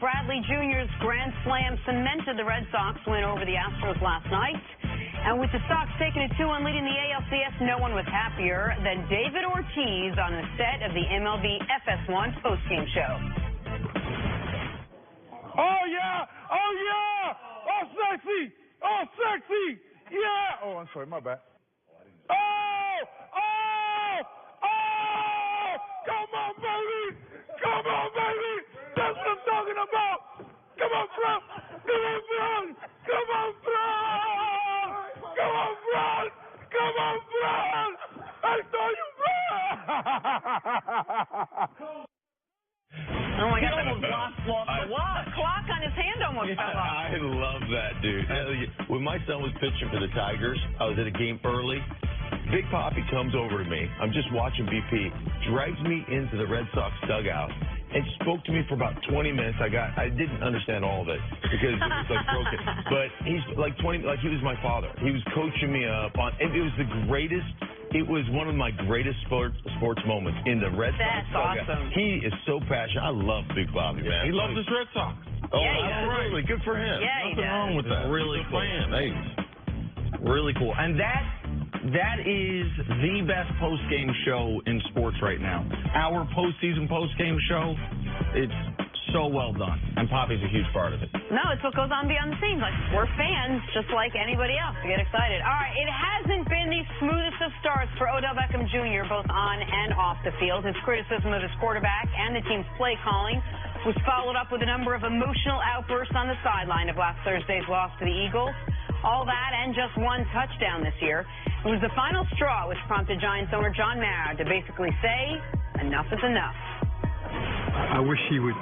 Bradley Jr.'s grand slam cemented the Red Sox win over the Astros last night. And with the Sox taking a 2-1 lead in the ALCS, no one was happier than David Ortiz on the set of the MLB FS1 postgame show. Oh, yeah! Oh, yeah! Oh, sexy! Oh, sexy! Yeah! Oh, I'm sorry, my bad. Oh! Oh! Oh! Come on, baby! Come on, baby! That's what I'm talking about! Come on, bro! Come on, bro! Come on, bro! Come on, bro! Come on, bro! I saw you, bro! Oh my God, that almost lost the clock on his hand almost fell off. I love that, dude. When my son was pitching for the Tigers, I was at a game early. Big Papi comes over to me. I'm just watching BP, drags me into the Red Sox dugout, and spoke to me for about 20 minutes. I didn't understand all of it because it was like broken. But he's like he was my father. He was coaching me up on, and it was the greatest. It was one of my greatest sports moments in the Red Sox. That's awesome. He is so passionate. I love Big Papi, man. He loves his Red Sox. Oh, yeah, absolutely. Good for him. Yeah, Nothing wrong with that. Really cool. Hey. Really cool. And that is the best post-game show in sports right now. Our postseason post-game show, it's so well done. And Papi's a huge part of it. No, it's what goes on behind the scenes. Like, we're fans just like anybody else. We get excited. All right, it hasn't been the smoothest of starts for Odell Beckham Jr., both on and off the field. His criticism of his quarterback and the team's play calling was followed up with a number of emotional outbursts on the sideline of last Thursday's loss to the Eagles. All that and just one touchdown this year. It was the final straw which prompted Giants owner John Mara to basically say, enough is enough. I wish he would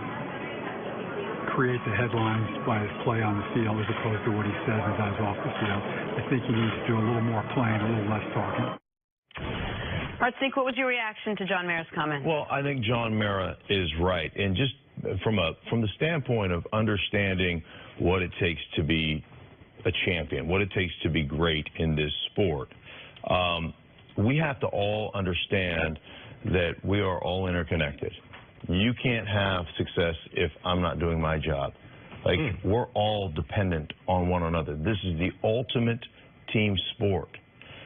create the headlines by his play on the field as opposed to what he says and does off the field. I think he needs to do a little more playing, a little less talking. All right, Zeke, what was your reaction to John Mara's comment? Well, I think John Mara is right. And just from the standpoint of understanding what it takes to be a champion, what it takes to be great in this sport, we have to all understand that we are all interconnected. You can't have success if I'm not doing my job. Like, we're all dependent on one another. This is the ultimate team sport.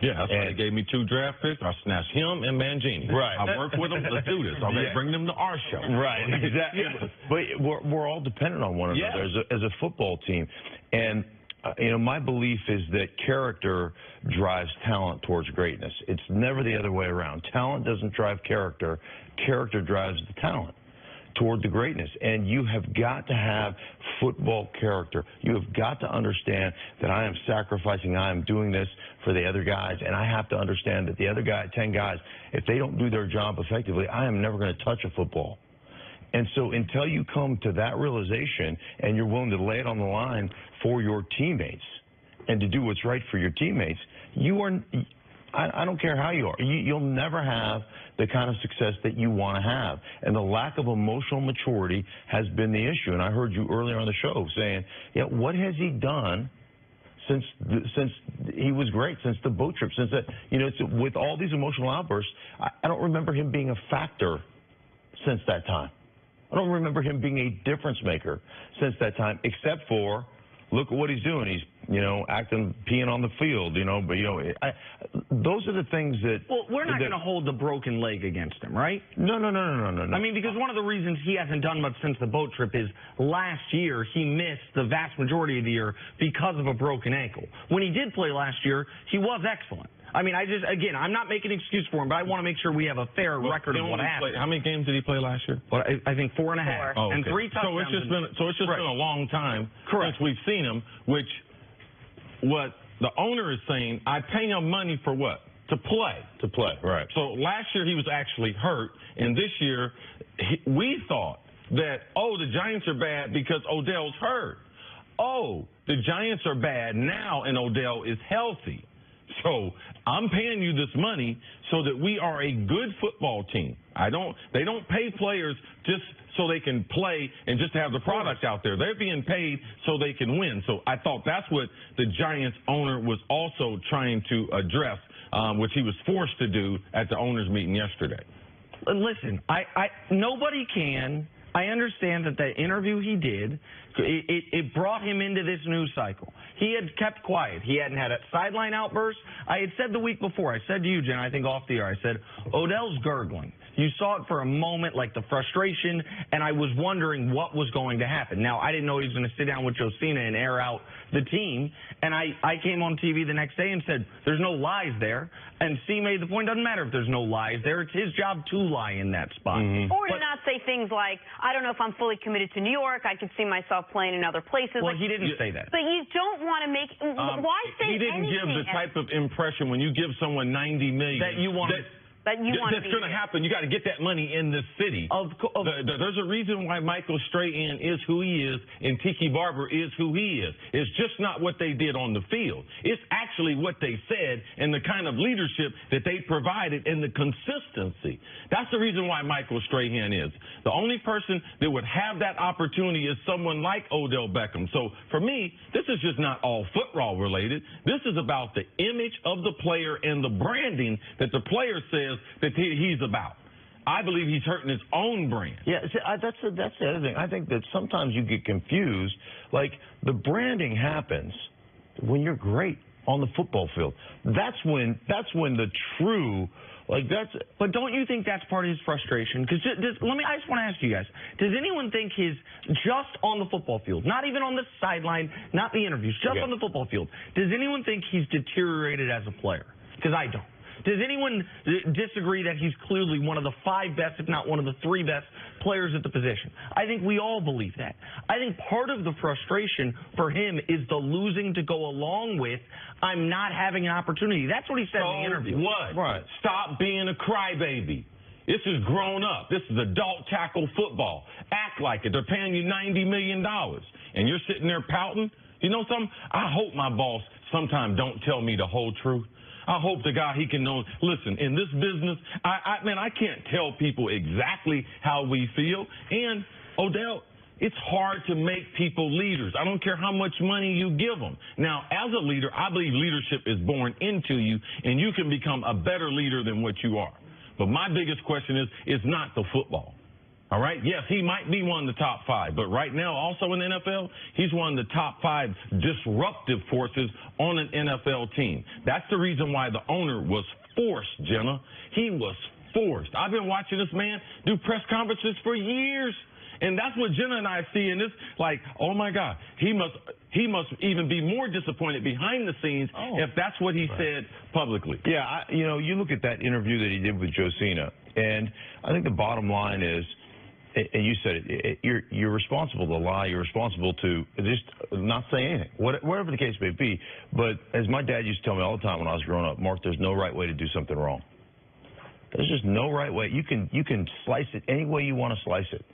Yeah, that's why they gave me 2 draft picks. I snatched him and Mangini. Right. I work with them. Let's do this. I'm going to bring them to our show. Right, exactly. But we're all dependent on one another as a football team. And you know, my belief is that character drives talent towards greatness. It's never the other way around. Talent doesn't drive character. Character drives the talent toward the greatness. And you have got to have football character. You have got to understand that I am sacrificing, I am doing this for the other guys, and I have to understand that the other 10 guys, if they don't do their job effectively, I am never going to touch a football. And so until you come to that realization and you're willing to lay it on the line for your teammates and to do what's right for your teammates, you are, I don't care how you are, you'll never have the kind of success that you want to have. And the lack of emotional maturity has been the issue. And I heard you earlier on the show saying, yeah, what has he done since he was great, since the boat trip, since that, you know, with all these emotional outbursts, I don't remember him being a factor since that time. I don't remember him being a difference maker since that time, except for, look at what he's doing. He's, you know, peeing on the field, you know, but, you know, those are the things that... Well, we're not going to hold the broken leg against him, right? No. I mean, because one of the reasons he hasn't done much since the boat trip is last year he missed the vast majority of the year because of a broken ankle. When he did play last year, he was excellent. I mean, again, I'm not making an excuse for him, but I want to make sure we have a fair record of what happened. How many games did he play last year? Well, I think 4.5. Oh, okay. And 3 touchdowns. So it's just been a long time since we've seen him, which what the owner is saying, I pay him money for what? To play. To play, right. So last year he was actually hurt, and this year we thought that, oh, the Giants are bad because Odell's hurt. Oh, the Giants are bad now and Odell is healthy. So I'm paying you this money so that we are a good football team. They don't pay players just so they can play and just to have the product out there. They're being paid so they can win. So I thought that's what the Giants owner was also trying to address, which he was forced to do at the owners meeting yesterday. Listen, nobody can I understand that the interview he did, it brought him into this news cycle. He had kept quiet. He hadn't had a sideline outburst. I had said the week before, I said to you, Jen, I think off the air, I said, Odell's gurgling. You saw it for a moment, like the frustration, and I was wondering what was going to happen. Now, I didn't know he was going to sit down with Josina and air out the team, and I came on TV the next day and said, there's no lies there, and C made the point, doesn't matter if there's no lies there. It's his job to lie in that spot. Or to not say things like, I don't know if I'm fully committed to New York. I could see myself playing in other places. Well, he didn't say that. But you don't want to make why say he didn't give the type of impression when you give someone $90 million that you want. That's going to happen. You got to get that money in this city. There's a reason why Michael Strahan is who he is and Tiki Barber is who he is. It's just not what they did on the field. It's actually what they said and the kind of leadership that they provided and the consistency. That's the reason why Michael Strahan is. The only person that would have that opportunity is someone like Odell Beckham. So for me, this is just not all football related. This is about the image of the player and the branding that the player says that he's about. I believe he's hurting his own brand. Yeah, see, that's the other thing. I think that sometimes you get confused. Like, the branding happens when you're great on the football field. That's when the true, But don't you think that's part of his frustration? Because I just want to ask you guys: does anyone think just on the football field, not even on the sideline, not the interviews, just on the football field, does anyone think he's deteriorated as a player? Because I don't. Does anyone disagree that he's clearly one of the 5 best, if not one of the 3 best players at the position? I think we all believe that. I think part of the frustration for him is the losing to go along with, I'm not having an opportunity. That's what he said in the interview. What? Right. Stop being a crybaby. This is grown up. This is adult tackle football. Act like it. They're paying you $90 million. And you're sitting there pouting. You know something? I hope my boss sometime don't tell me the whole truth. I hope the guy, he can know, listen, in this business, I can't tell people exactly how we feel. And, Odell, it's hard to make people leaders. I don't care how much money you give them. Now, as a leader, I believe leadership is born into you, and you can become a better leader than what you are. But my biggest question is not the football. All right? Yes, he might be one of the top 5, but right now, also in the NFL, he's one of the top 5 disruptive forces on an NFL team. That's the reason why the owner was forced, Jenna. He was forced. I've been watching this man do press conferences for years, and that's what Jenna and I see in this, like, oh, my God, he must even be more disappointed behind the scenes if that's what he said publicly. Yeah, you look at that interview that he did with Josina, and I think the bottom line is, and you said it, you're responsible to lie. You're responsible to just not say anything, whatever the case may be. But as my dad used to tell me all the time when I was growing up, Mark, there's no right way to do something wrong. There's just no right way. You can slice it any way you want to slice it.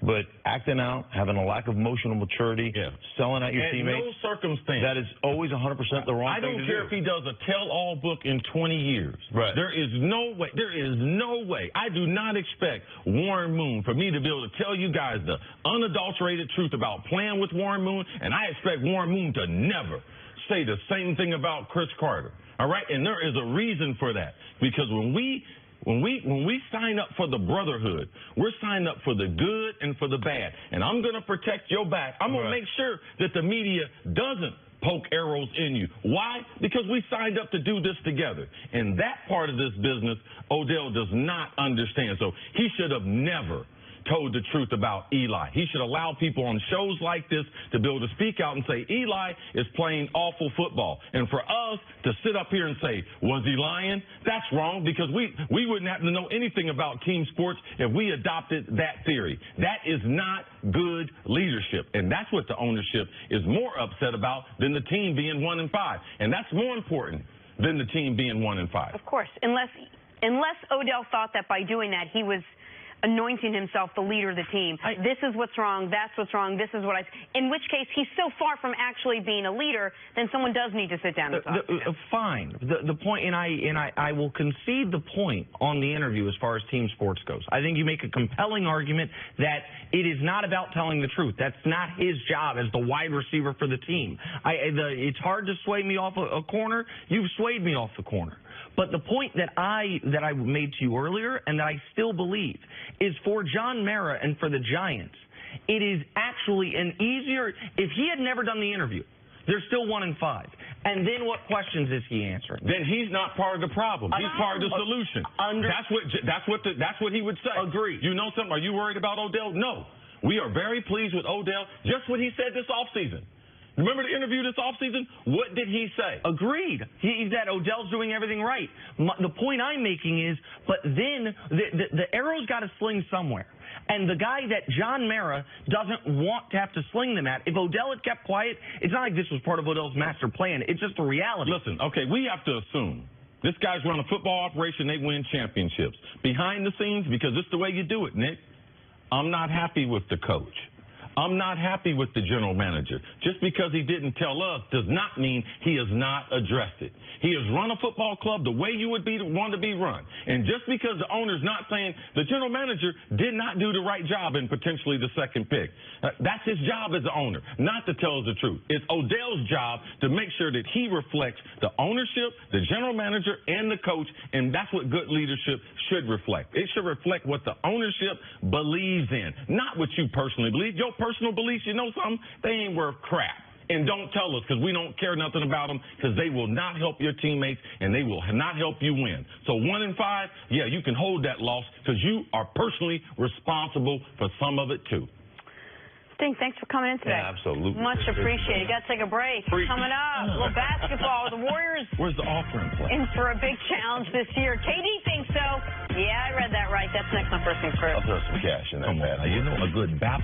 But acting out, having a lack of emotional maturity, selling out your teammates, no circumstance. that is always 100% the wrong thing to do. I don't care if he does a tell-all book in 20 years. Right. There is no way. There is no way. I do not expect Warren Moon for me to be able to tell you guys the unadulterated truth about playing with Warren Moon, and I expect Warren Moon to never say the same thing about Cris Carter. All right? And there is a reason for that. Because when we sign up for the brotherhood, we're signed up for the good and for the bad. And I'm going to protect your back. I'm going to make sure that the media doesn't poke arrows in you. Why? Because we signed up to do this together. And that part of this business, Odell does not understand. So he should have never told the truth about Eli. He should allow people on shows like this to be able to speak out and say, Eli is playing awful football. And for us to sit up here and say, was he lying? That's wrong, because we wouldn't have to know anything about team sports if we adopted that theory. That is not good leadership. And that's what the ownership is more upset about than the team being 1-5. And that's more important than the team being 1-5. Of course, unless Odell thought that by doing that he was anointing himself the leader of the team. This is what's wrong, that's what's wrong, this is what in which case he's so far from actually being a leader, then someone does need to sit down and talk. Fine. The point, and I will concede the point on the interview as far as team sports goes. I think you make a compelling argument that it is not about telling the truth. That's not his job as the wide receiver for the team. It's hard to sway me off a corner. You've swayed me off the corner. But the point that I made to you earlier, and that I still believe, is for John Mara and for the Giants, it is actually an easier, if he had never done the interview, they're still 1-5. And then what questions is he answering? Then he's not part of the problem. He's part of the solution. That's what he would say. Agreed. You know something? Are you worried about Odell? No. We are very pleased with Odell. Just what he said this offseason. Remember the interview this offseason? What did he say? Agreed. That Odell's doing everything right. The point I'm making is, but then the arrow's got to sling somewhere. And the guy that John Mara doesn't want to have to sling them at, if Odell had kept quiet, it's not like this was part of Odell's master plan. It's just a reality. Listen, okay, we have to assume this guy's run a football operation, they win championships. Behind the scenes, because it's the way you do it, Nick, I'm not happy with the coach. I'm not happy with the general manager. Just because he didn't tell us does not mean he has not addressed it. He has run a football club the way you would want to be run. And just because the owner's not saying the general manager did not do the right job in potentially the second pick, that's his job as the owner, not to tell us the truth. It's Odell's job to make sure that he reflects the ownership, the general manager, and the coach, and that's what good leadership should reflect. It should reflect what the ownership believes in, not what you personally believe. Your personal beliefs, you know something? They ain't worth crap. And don't tell us, because we don't care nothing about them, because they will not help your teammates and they will not help you win. So 1-5, yeah, you can hold that loss because you are personally responsible for some of it too. Stink, thanks for coming in today. Yeah, absolutely. Much appreciated. You got to take a break. Coming up, a little basketball. The Warriors Where's the offering play? in for a big challenge this year. KD thinks so. Yeah, I read that right. That's next on First Things First. I'll throw some cash in there, man. You know a good baptism.